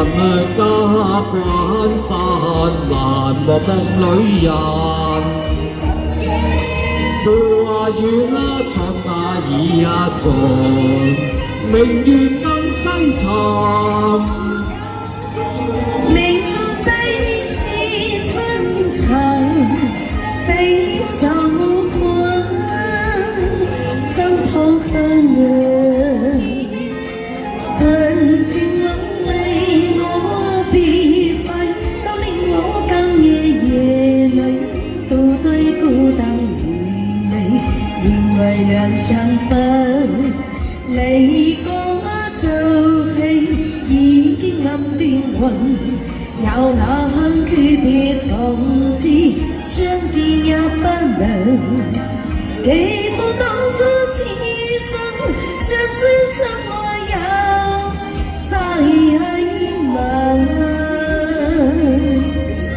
家關山難望夢裏人。花園春已盡，明月更西沉。明帝似春秋，悲愁困，心抱恨恨情冷離我別揮，都令我更夜淚都對孤單回味，因為兩相分，離過就氣，已經暗斷魂，有那恨訣別從此相見也不能，記負當初此生相知相愛有世希望。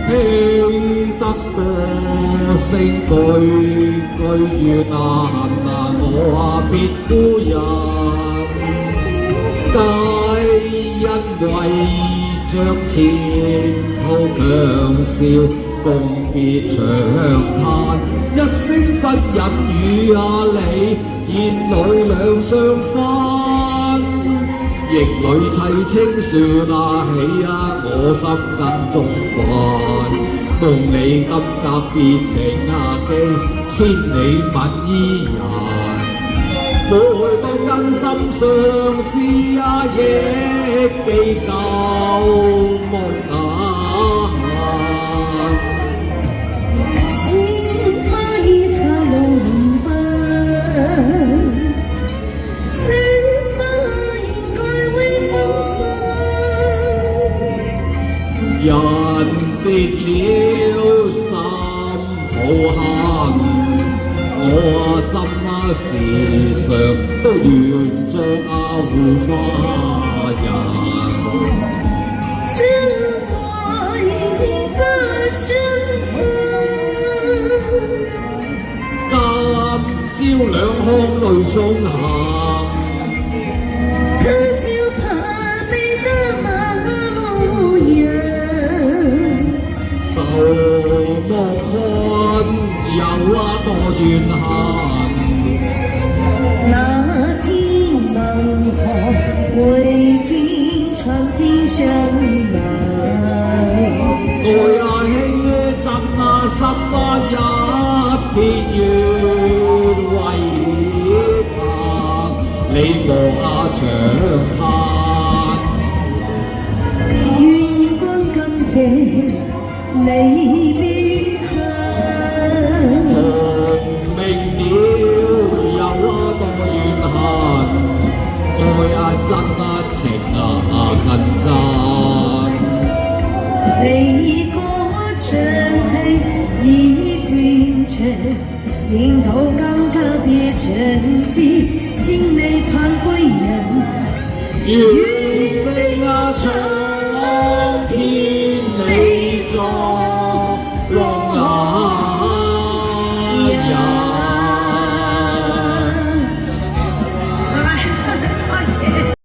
聽得歌聲句句月難我別故人，皆因為着前途強笑，共別長嘆，一聲不忍與你，燕裏兩相分。逆裏凄清說起我心更中煩，共你今隔別情記，千里問伊人。每當真心相思憶記舊夢鮮花已插龍筆，雪花應該會風霜。人別了心抱恨，我心時常都願做護花人。相愛已不相負，今朝兩行淚送行，他就怕背得陌路人。愁莫看有多怨恨，那天能何會見長天相望？愛輕真心一片願為他，你我長嘆。願君感謝離別恨，明了有多怨恨，愛真情銀真。離過長氣已斷腸，年途更隔別長枝，千里盼歸人。願星長天理在。